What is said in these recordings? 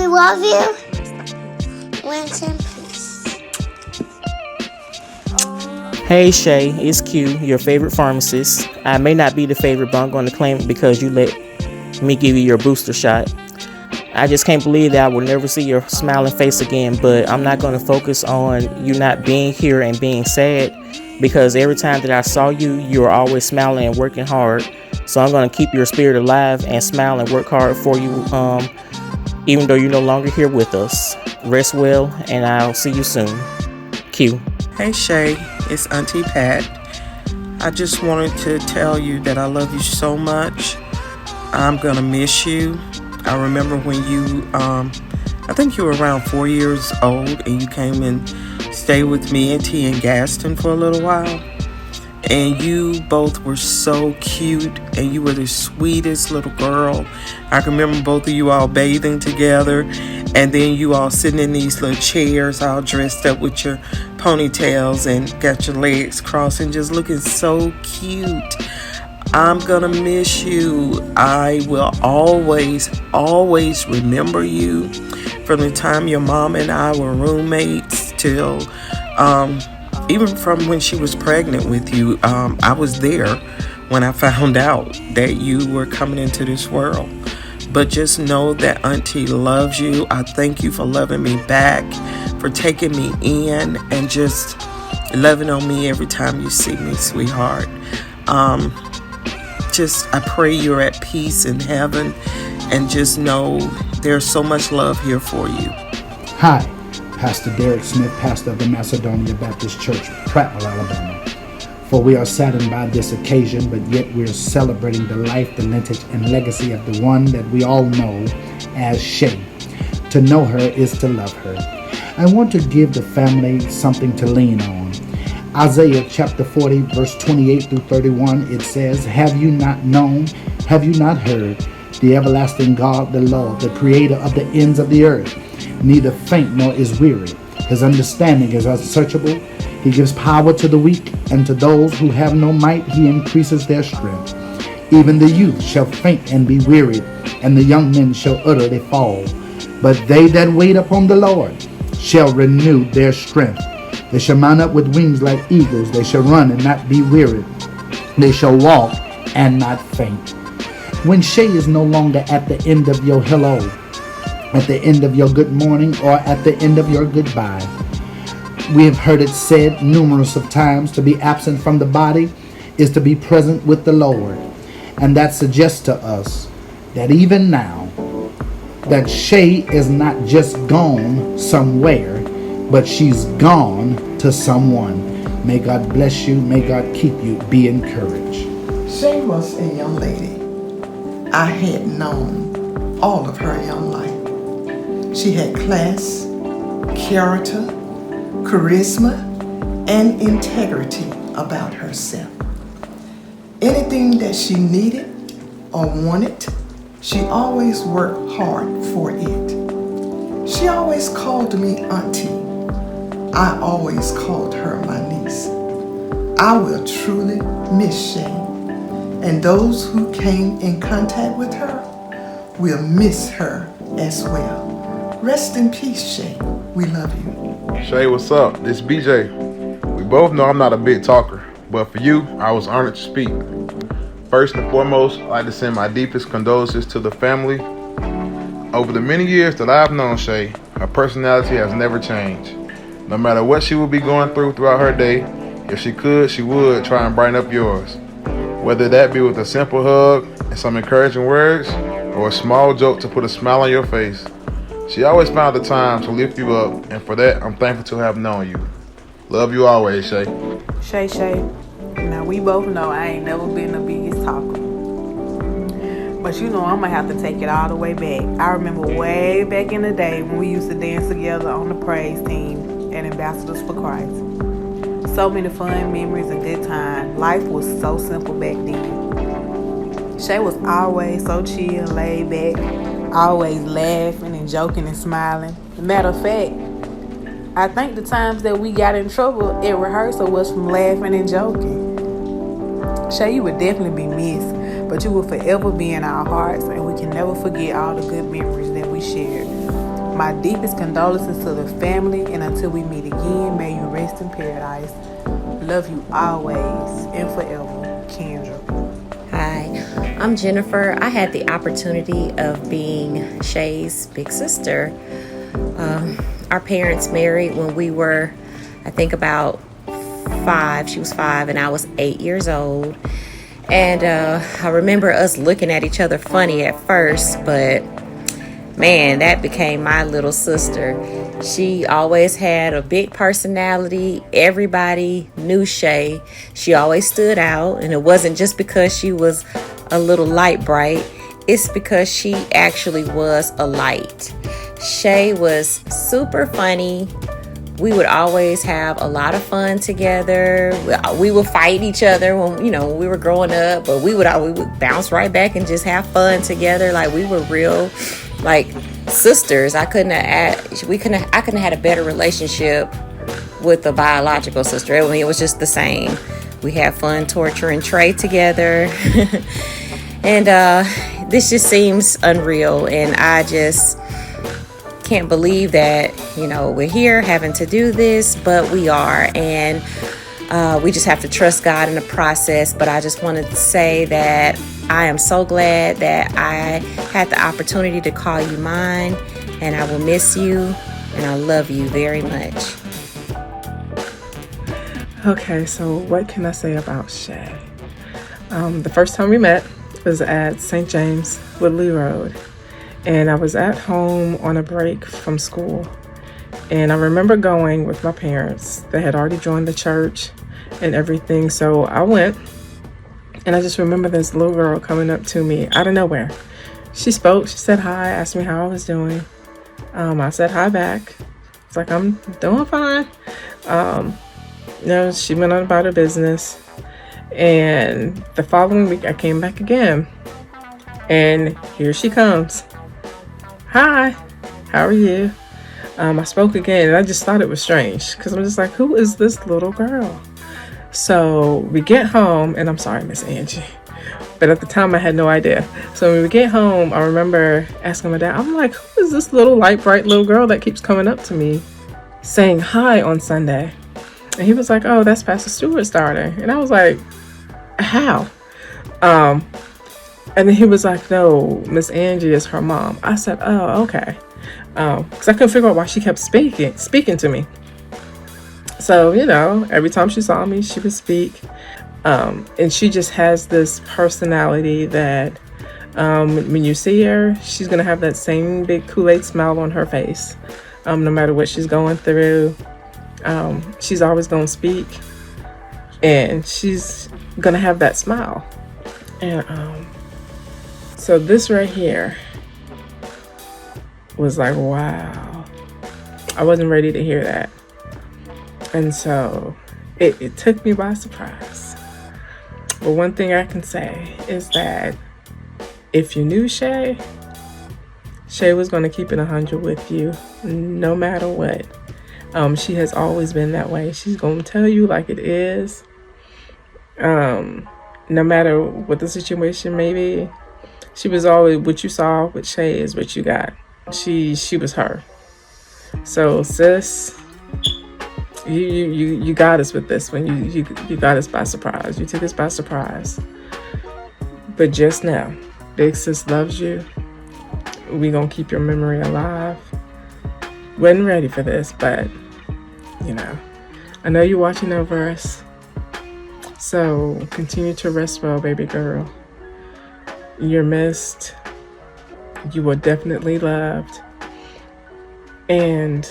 We love you. Went in peace. Hey Shea, it's Q, your favorite pharmacist. I may not be the favorite, but I'm going to claim it because you let me give you your booster shot. I just can't believe that I will never see your smiling face again, but I'm not going to focus on you not being here and being sad, because every time that I saw you, you were always smiling and working hard. So I'm going to keep your spirit alive and smile and work hard for you, even though you're no longer here with us. Rest well, and I'll see you soon. Q. Hey Shea, it's Auntie Pat. I just wanted to tell you that I love you so much. I'm gonna miss you. I remember when you, I think you were around 4 years old, and you came and stayed with me and T in Gaston for a little while. And you both were so cute, and you were the sweetest little girl. I can remember both of you all bathing together, and then you all sitting in these little chairs all dressed up with your ponytails and got your legs crossed and just looking so cute. I'm gonna miss you. I will always remember you from the time your mom and I were roommates till even from when she was pregnant with you. I was there when I found out that you were coming into this world. But just know that Auntie loves you. I thank you for loving me back, for taking me in, and just loving on me every time you see me, sweetheart. I pray you're at peace in heaven, and just know there's so much love here for you. Hi, Pastor Derek Smith, pastor of the Macedonia Baptist Church, Prattville, Alabama. For we are saddened by this occasion, but yet we are celebrating the life, the lineage, and legacy of the one that we all know as Shea. To know her is to love her. I want to give the family something to lean on. Isaiah chapter 40, verse 28 through 31, it says, "Have you not known, have you not heard, the everlasting God, the Lord, the creator of the ends of the earth, neither faint nor is weary. His understanding is unsearchable. He gives power to the weak, and to those who have no might he increases their strength. Even the youth shall faint and be wearied, and the young men shall utterly fall. But they that wait upon the Lord shall renew their strength. They shall mount up with wings like eagles. They shall run and not be wearied. They shall walk and not faint." When Shea is no longer at the end of your hello, at the end of your good morning, or at the end of your goodbye, we have heard it said numerous of times, to be absent from the body is to be present with the Lord. And that suggests to us that even now, that Shea is not just gone somewhere, but she's gone to someone. May God bless you. May God keep you. Be encouraged. Shea was a young lady. I had known all of her young life. She had class, character, charisma, and integrity about herself. Anything that she needed or wanted, she always worked hard for it. She always called me auntie. I always called her my niece. I will truly miss Shea, and those who came in contact with her will miss her as well. Rest in peace, Shea. We love you. Shea, what's up? This BJ. We both know I'm not a big talker, but for you, I was honored to speak. First and foremost, I'd like to send my deepest condolences to the family. Over the many years that I've known Shea, her personality has never changed. No matter what she would be going through throughout her day, if she could, she would try and brighten up yours. Whether that be with a simple hug and some encouraging words, or a small joke to put a smile on your face. She always found the time to lift you up, and for that, I'm thankful to have known you. Love you always, Shea. Shea. Now, we both know I ain't never been the biggest talker. But you know I'm going to have to take it all the way back. I remember way back in the day when we used to dance together on the praise team and Ambassadors for Christ. So many fun memories and good times. Life was so simple back then. Shea was always so chill, laid back, always laughing and joking and smiling. Matter of fact, I think the times that we got in trouble at rehearsal was from laughing and joking. Shea, you would definitely be missed, but you will forever be in our hearts, and we can never forget all the good memories that we shared. My deepest condolences to the family, and until we meet again, may you rest in paradise. Love you always and forever, Kendra. Hi, I'm Jennifer. I had the opportunity of being Shea's big sister. Our parents married when we were, I think, about 5. She was 5 and I was 8 years old. And I remember us looking at each other funny at first, but man, that became my little sister. She always had a big personality. Everybody knew Shea. She always stood out, and it wasn't just because she was a little light bright. It's because she actually was a light. Shea was super funny. We would always have a lot of fun together. We would fight each other when we were growing up, but we would bounce right back and just have fun together. Like, we were real, like, sisters. I couldn't have had a better relationship with a biological sister. I mean, it was just the same. We had fun torturing Trey together. And this just seems unreal, and I just can't believe that we're here having to do this, but we are, and we just have to trust God in the process. But I just wanted to say that I am so glad that I had the opportunity to call you mine, and I will miss you, and I love you very much. Okay, so what can I say about Shea? The first time we met was at St. James Woodley Road. And I was at home on a break from school. And I remember going with my parents. They had already joined the church and everything. So I went, and I just remember this little girl coming up to me out of nowhere. She spoke, she said hi, asked me how I was doing. I said hi back. It's like, I'm doing fine. She went on about her business. And the following week I came back again. And here she comes. Hi, how are you? I spoke again, and I just thought it was strange because I'm just like, who is this little girl? So we get home, and I'm sorry, Miss Angie, but at the time I had no idea. So when we get home, I remember asking my dad, I'm like, who is this little light, bright little girl that keeps coming up to me saying hi on Sunday? And he was like, oh, that's Pastor Stewart's daughter. And I was like, how? And then he was like, no, Miss Angie is her mom. I said, oh, okay. Because I couldn't figure out why she kept speaking to me. So, every time she saw me, she would speak. And she just has this personality that when you see her, she's going to have that same big Kool-Aid smile on her face. No matter what she's going through, she's always going to speak. And she's going to have that smile. And so this right here was like, wow. I wasn't ready to hear that. And so it took me by surprise. But one thing I can say is that if you knew Shea was going to keep it 100 with you, no matter what. She has always been that way. She's going to tell you like it is. No matter what the situation may be. She was always, what you saw with Shea is what you got. She was her. So sis, you got us with this one. You got us by surprise. You took us by surprise. But just now, Big Sis loves you. We gonna keep your memory alive. Wasn't ready for this, but I know you're watching over us. So continue to rest well, baby girl. You're missed. You were definitely loved. And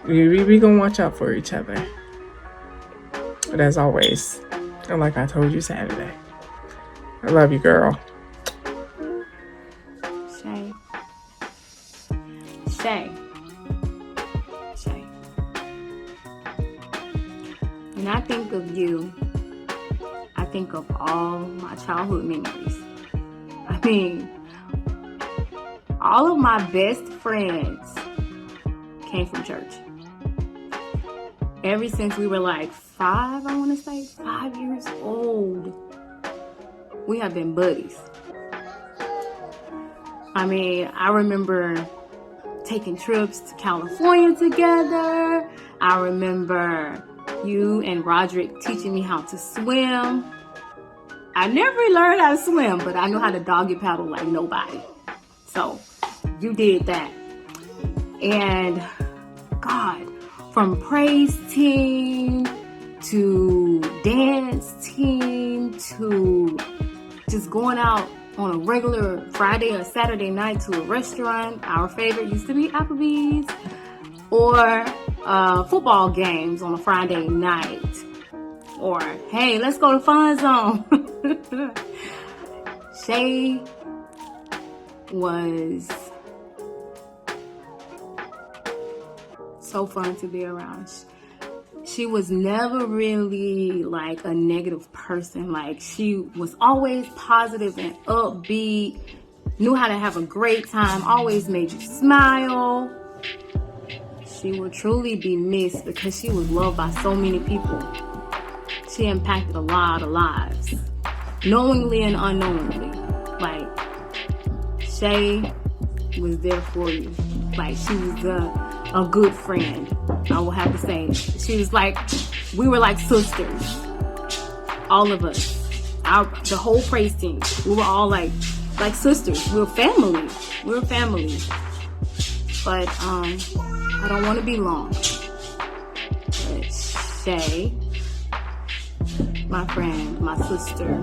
we gonna watch out for each other. But as always, and like I told you Saturday, I love you, girl. Shea. When I think of you, I think of all my childhood memories. I mean, all of my best friends came from church. Ever since we were like 5 years old, we have been buddies. I mean, I remember taking trips to California together. I remember you and Roderick teaching me how to swim. I never learned how to swim, but I know how to doggy paddle like nobody. So you did that. And God, from praise team to dance team to just going out on a regular Friday or Saturday night to a restaurant. Our favorite used to be Applebee's, or football games on a Friday night, or hey, let's go to Fun Zone. Shea was so fun to be around. She was never really like a negative person. Like, she was always positive and upbeat, knew how to have a great time, always made you smile. She will truly be missed because she was loved by so many people. She impacted a lot of lives, knowingly and unknowingly. Like, Shea was there for you. Like, she was a good friend, I will have to say. She was like, we were like sisters, all of us, the whole praise team. We were all like sisters. We were family. But I don't want to be long. But Shea, my friend, my sister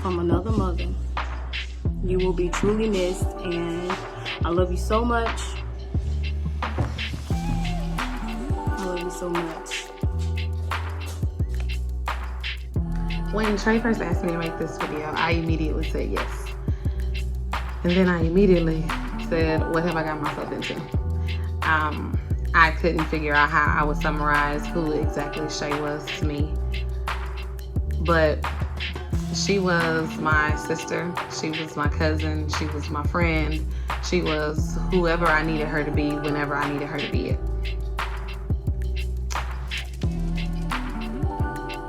from another mother, you will be truly missed, and I love you so much. So much. When Trey first asked me to make this video, I immediately said yes. And then I immediately said, what have I got myself into? I couldn't figure out how I would summarize who exactly Shea was to me. But she was my sister, she was my cousin, she was my friend, she was whoever I needed her to be whenever I needed her to be it.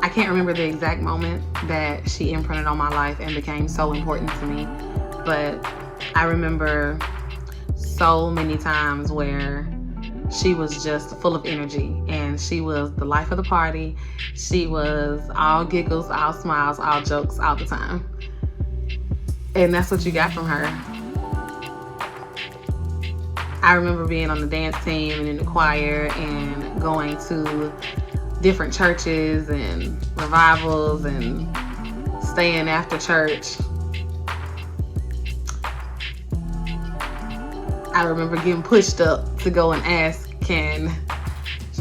I can't remember the exact moment that she imprinted on my life and became so important to me, but I remember so many times where she was just full of energy, and she was the life of the party. She was all giggles, all smiles, all jokes all the time. And that's what you got from her. I remember being on the dance team and in the choir and going to different churches and revivals and staying after church. I remember getting pushed up to go and ask, can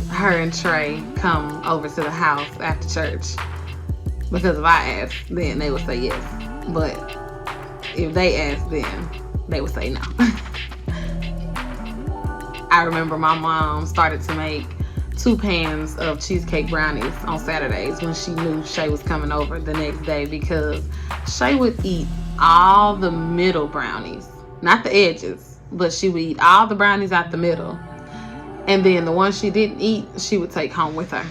her and Trey come over to the house after church? Because if I asked, then they would say yes. But if they asked, then they would say no. I remember my mom started to make 2 pans of cheesecake brownies on Saturdays when she knew Shea was coming over the next day, because Shea would eat all the middle brownies, not the edges, but she would eat all the brownies out the middle. And then the ones she didn't eat, she would take home with her.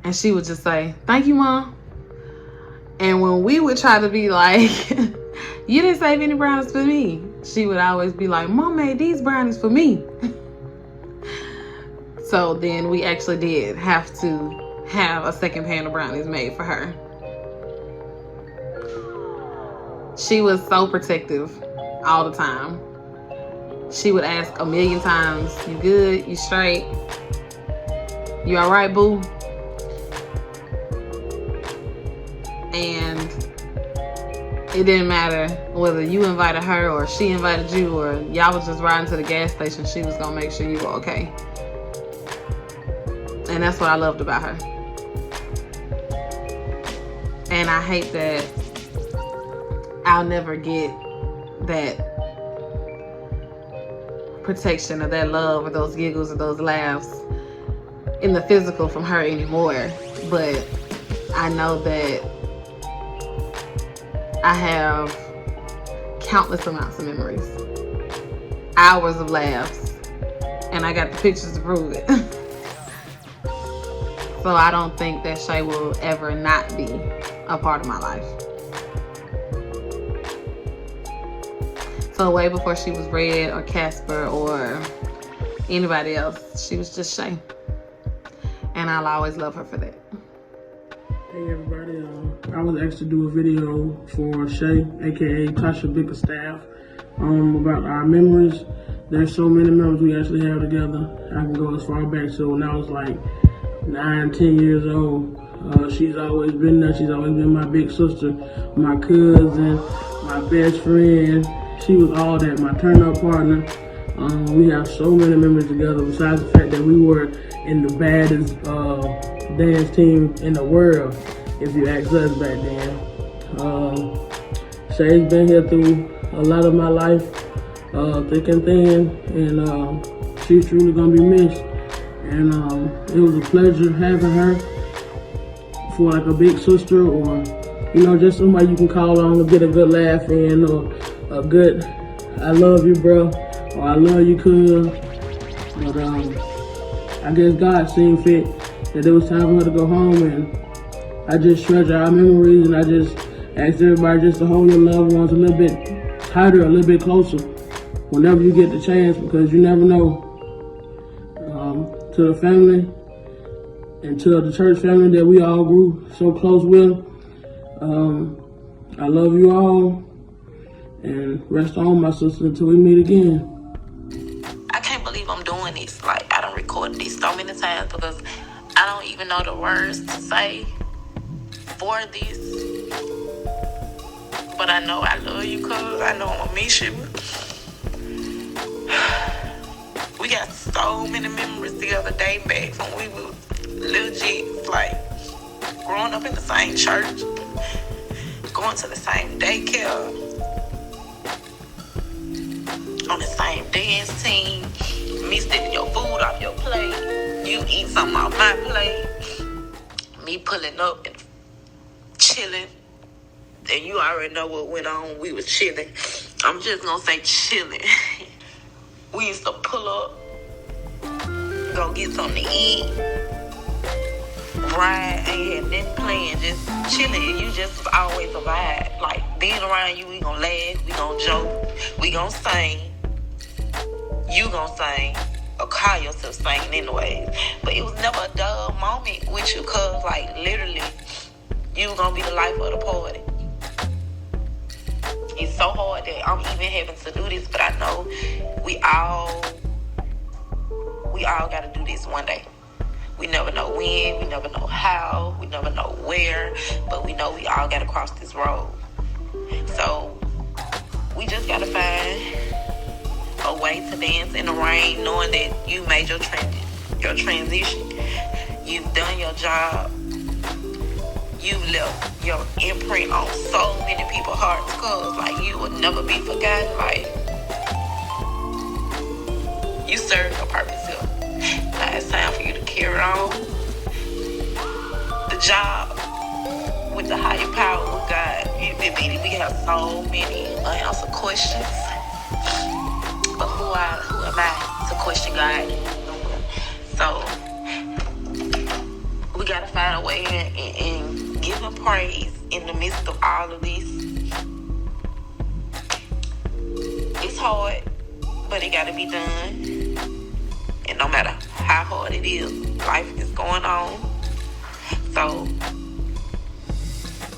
And she would just say, thank you, Mom. And when we would try to be like, you didn't save any brownies for me, she would always be like, Mom made these brownies for me. So then we actually did have to have a second pan of brownies made for her. She was so protective all the time. She would ask 1,000,000 times, you good? You straight? You all right, boo? And it didn't matter whether you invited her or she invited you or y'all was just riding to the gas station, she was gonna make sure you were okay. And that's what I loved about her. And I hate that I'll never get that protection or that love or those giggles or those laughs in the physical from her anymore. But I know that I have countless amounts of memories, hours of laughs, and I got the pictures to prove it. So I don't think that Shea will ever not be a part of my life. So way before she was Red or Casper or anybody else, she was just Shea. And I'll always love her for that. Hey everybody, I was asked to do a video for Shea, aka Latashia Bickerstaff, about our memories. There's so many memories we actually have together. I can go as far back to when I was like 9, 10 years old. She's always been there. She's always been my big sister, my cousin, my best friend. She was all that, my turn-up partner. We have so many memories together, besides the fact that we were in the baddest dance team in the world, if you ask us back then. Shea's been here through a lot of my life, thick and thin, and she's truly gonna be missed. And it was a pleasure having her for like a big sister, or just somebody you can call on to get a good laugh in, or a good "I love you, bro," or "I love you, cuz." But I guess God seen fit that it was time for her to go home, and I just treasure our memories, and I just ask everybody just to hold your loved ones a little bit tighter, a little bit closer whenever you get the chance, because you never know. To the family and to the church family that we all grew so close with, I love you all, and rest on, my sister, until we meet again. I can't believe I'm doing this. Like, I done recorded this so many times because I don't even know the words to say for this. But I know I love you, cuz I know I'm gonna miss you. We got so many memories together dating back from we were little G's, like growing up in the same church, going to the same daycare, on the same dance team, me stealing your food off your plate, you eat something off my plate, me pulling up and chilling, and you already know what went on. We was chilling. I'm just gonna say chilling. We used to pull up, go get something to eat, ride, ain't had nothing planned, just chilling. You just was always a vibe. Like, being around you, we gonna laugh, we gonna joke, we gonna sing, you gonna sing, or call yourself singing anyways. But it was never a dull moment with you, cause like literally, you gonna be the life of the party. It's so hard that I'm even having to do this, but I know we all gotta do this one day. We never know when, we never know how, we never know where, but we know we all gotta cross this road. So we just gotta find a way to dance in the rain, knowing that you made your transition. You've done your job. You left your imprint on so many people's hearts, cause like you will never be forgotten. Like, you served your purpose here. Now it's time for you to carry on the job with the higher power of God. We have so many unanswered questions, but who am I to question God? So we gotta find a way and give him praise in the midst of all of this. It's hard, but it gotta be done. And no matter how hard it is, life is going on. So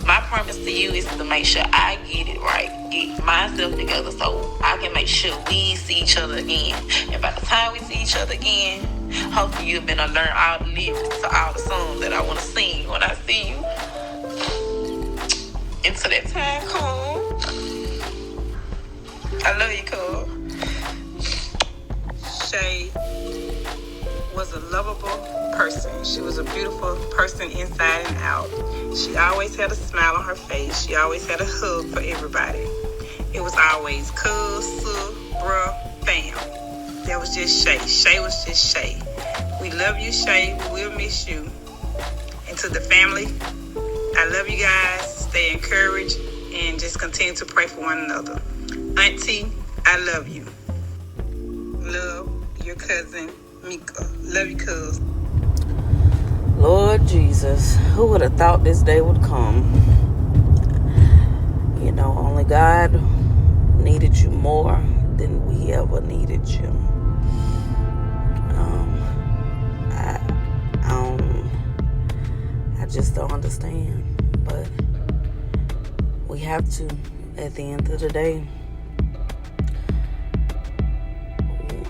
my promise to you is to make sure I get it right, get myself together so I can make sure we see each other again. And by the time we see each other again, hopefully you've been to learn all the lyrics to all the songs that I want to sing when I see you. Until that time comes, I love you, cuz. Shea was a lovable person. She was a beautiful person inside and out. She always had a smile on her face. She always had a hug for everybody. It was always cuz, sis, bruh, fam. That was just Shea. Shea was just Shea. We love you, Shea. We will miss you. And to the family, I love you guys. Stay encouraged and just continue to pray for one another. Auntie, I love you. Love your cousin, Mika. Love you, cuz. Lord Jesus, who would have thought this day would come? You know, only God needed you more than we ever needed you. I just don't understand, but we have to at the end of the day.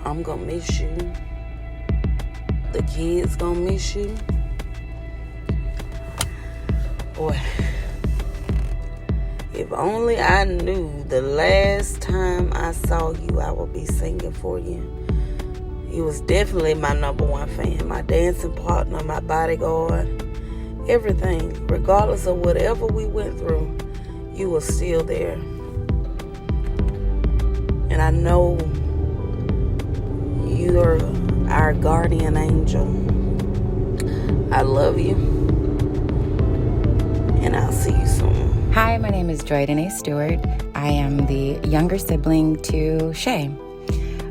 I'm gonna miss you. The kids gonna miss you. Boy, if only I knew the last time I saw you, I would be singing for you. You was definitely my number one fan, my dancing partner, my bodyguard, everything. Regardless of whatever we went through, you were still there. And I know you're our guardian angel. I love you. And I'll see you soon. Hi, my name is Joy Danae Stewart. I am the younger sibling to Shea.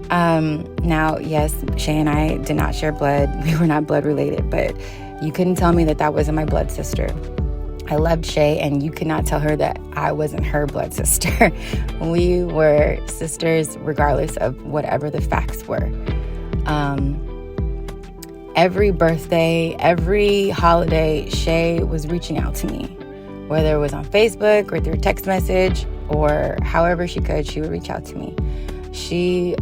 Now, yes, Shea and I did not share blood. We were not blood related, but you couldn't tell me that that wasn't my blood sister. I loved Shea, and you could not tell her that I wasn't her blood sister. We were sisters regardless of whatever the facts were. Every birthday, every holiday, Shea was reaching out to me, whether it was on Facebook or through text message or however she could, she would reach out to me. She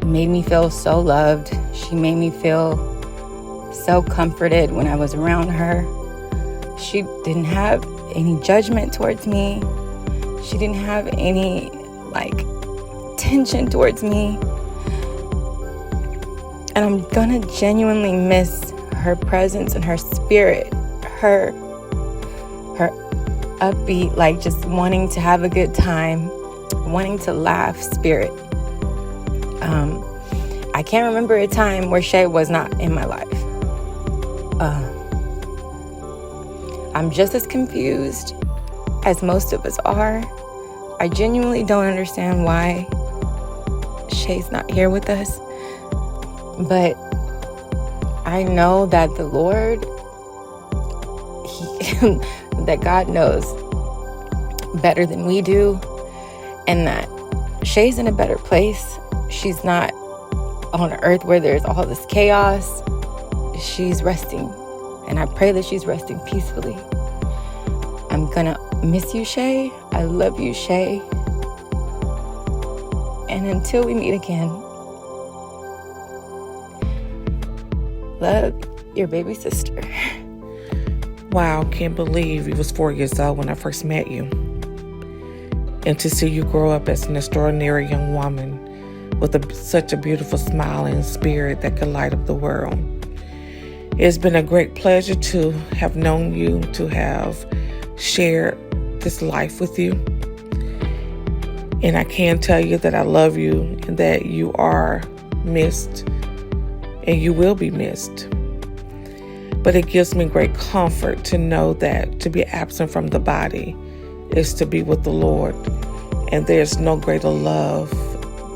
made me feel so loved. She made me feel so comforted when I was around her. She didn't have any judgment towards me. She didn't have any, tension towards me. And I'm gonna genuinely miss her presence and her spirit, her upbeat, just wanting to have a good time, wanting to laugh spirit. I can't remember a time where Shea was not in my life. I'm just as confused as most of us are. I genuinely don't understand why Shea's not here with us. But I know that the Lord, that God knows better than we do, and that Shea's in a better place. She's not on earth where there's all this chaos. She's resting, and I pray that she's resting peacefully. I'm gonna miss you, Shea. I love you, Shea. And until we meet again, love, your baby sister. Wow, can't believe you was 4 years old when I first met you. And to see you grow up as an extraordinary young woman with such a beautiful smile and spirit that could light up the world. It's been a great pleasure to have known you, to have shared this life with you. And I can tell you that I love you and that you are missed and you will be missed. But it gives me great comfort to know that to be absent from the body is to be with the Lord. And there's no greater love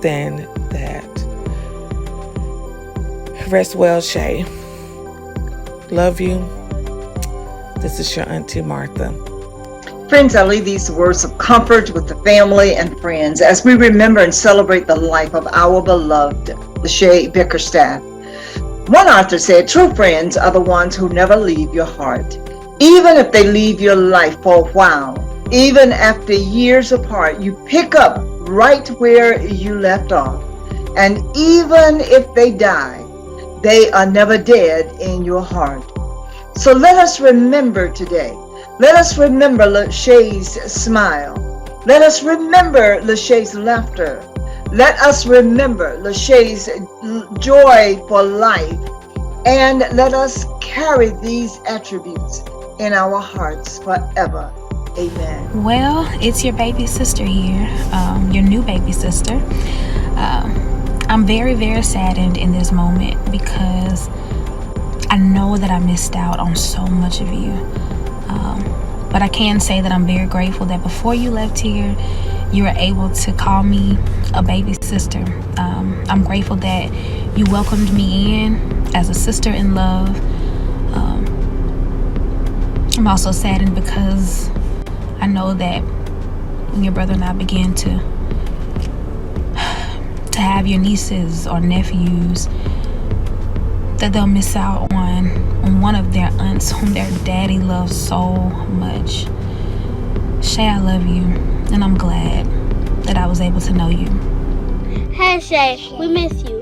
than that. Rest well, Shea. Love you. This is your Auntie Martha. Friends, I leave these words of comfort with the family and friends as we remember and celebrate the life of our beloved Shea Bickerstaff. One author said, true friends are the ones who never leave your heart. Even if they leave your life for a while, even after years apart, you pick up right where you left off. And even if they die, they are never dead in your heart. So let us remember today. Let us remember Lashae's smile. Let us remember Lashae's laughter. Let us remember Lashae's joy for life. And let us carry these attributes in our hearts forever. Amen. Well, it's your baby sister here, your new baby sister. I'm very, very saddened in this moment because I know that I missed out on so much of you. But I can say that I'm very grateful that before you left here, you were able to call me a baby sister. I'm grateful that you welcomed me in as a sister in love. I'm also saddened because I know that when your brother and I began to to have your nieces or nephews that they'll miss out on one of their aunts whom their daddy loves so much. Shea, I love you, and I'm glad that I was able to know you. Hey Shea, we miss you.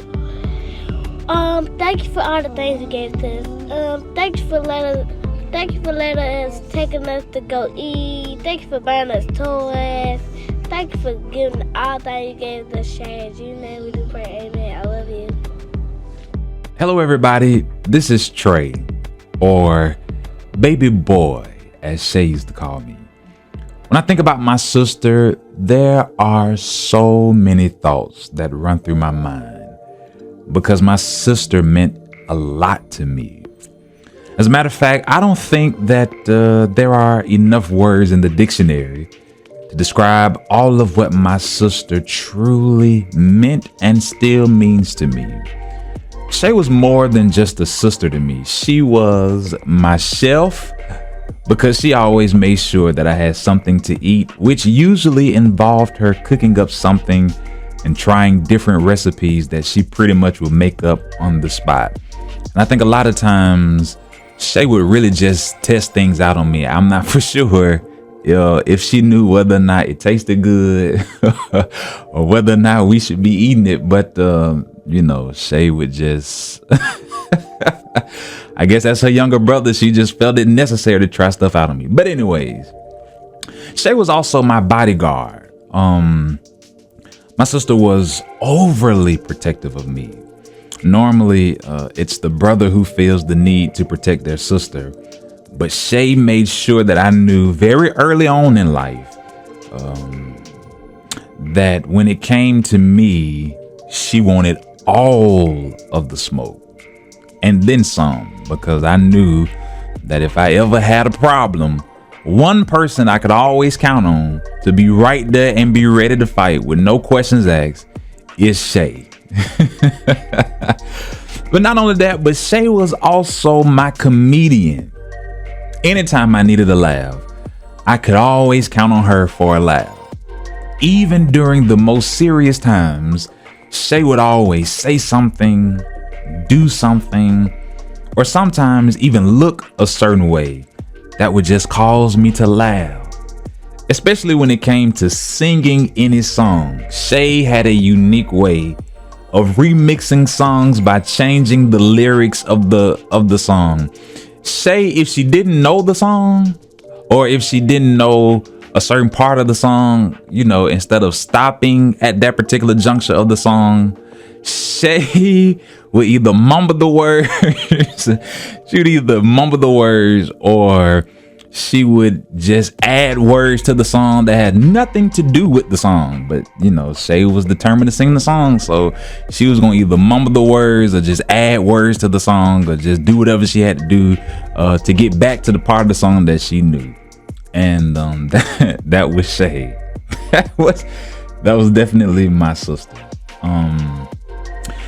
Thank you for all the things you gave to us. Thank you for letting us, taking us to go eat. Thank you for buying us toys. Thank you for giving all things you gave to us, Shea. In your name we do pray, amen. I love you. Hello everybody, this is Trey, or Baby Boy, as Shea used to call me. When I think about my sister, there are so many thoughts that run through my mind because my sister meant a lot to me. As a matter of fact, I don't think that there are enough words in the dictionary to describe all of what my sister truly meant and still means to me. Shea was more than just a sister to me. She was my chef because she always made sure that I had something to eat, which usually involved her cooking up something and trying different recipes that she pretty much would make up on the spot. And I think a lot of times Shea would really just test things out on me. I'm not for sure if she knew whether or not it tasted good or whether or not we should be eating it. But, Shea would just, I guess as her younger brother, she just felt it necessary to try stuff out on me. But anyways, Shea was also my bodyguard. My sister was overly protective of me. Normally, it's the brother who feels the need to protect their sister. But Shea made sure that I knew very early on in life that when it came to me, she wanted all of the smoke and then some, because I knew that if I ever had a problem, one person I could always count on to be right there and be ready to fight with no questions asked is Shea. But not only that, but Shea was also my comedian. Anytime I needed a laugh, I could always count on her for a laugh. Even during the most serious times, Shea would always say something, do something, or sometimes even look a certain way that would just cause me to laugh. Especially when it came to singing any song, Shea had a unique way of remixing songs by changing the lyrics of the song. Shea, if she didn't know the song, or if she didn't know a certain part of the song, instead of stopping at that particular juncture of the song, Shea would either mumble the words, or she would just add words to the song that had nothing to do with the song. But, Shea was determined to sing the song. So she was going to either mumble the words or just add words to the song or just do whatever she had to do to get back to the part of the song that she knew. And that was Shea. That was definitely my sister.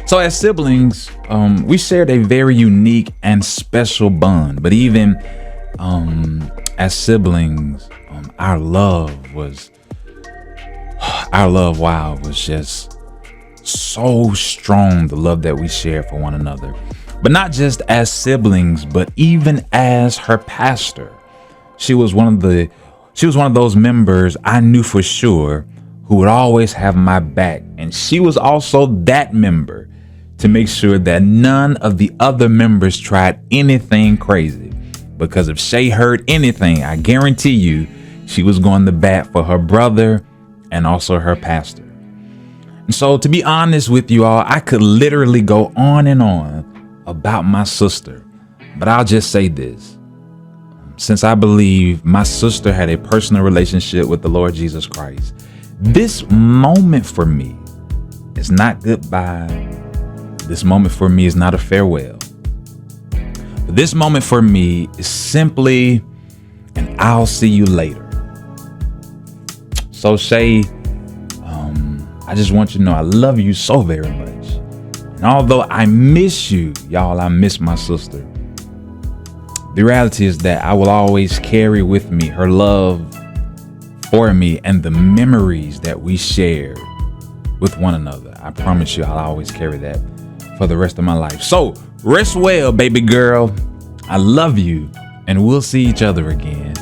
So as siblings, we shared a very unique and special bond. But even as siblings, our love was just so strong. The love that we shared for one another, but not just as siblings, but even as her pastor. She was one of those members I knew for sure who would always have my back, and she was also that member to make sure that none of the other members tried anything crazy. Because if Shea heard anything, I guarantee you she was going to bat for her brother and also her pastor. And so, to be honest with you all, I could literally go on and on about my sister, but I'll just say this. Since I believe my sister had a personal relationship with the Lord Jesus Christ, this moment for me is not goodbye. This moment for me is not a farewell. But this moment for me is simply an I'll see you later. So Shea, I just want you to know I love you so very much. And although I miss you, y'all, I miss my sister. The reality is that I will always carry with me her love for me and the memories that we shared with one another. I promise you, I'll always carry that for the rest of my life. So rest well, baby girl. I love you, and we'll see each other again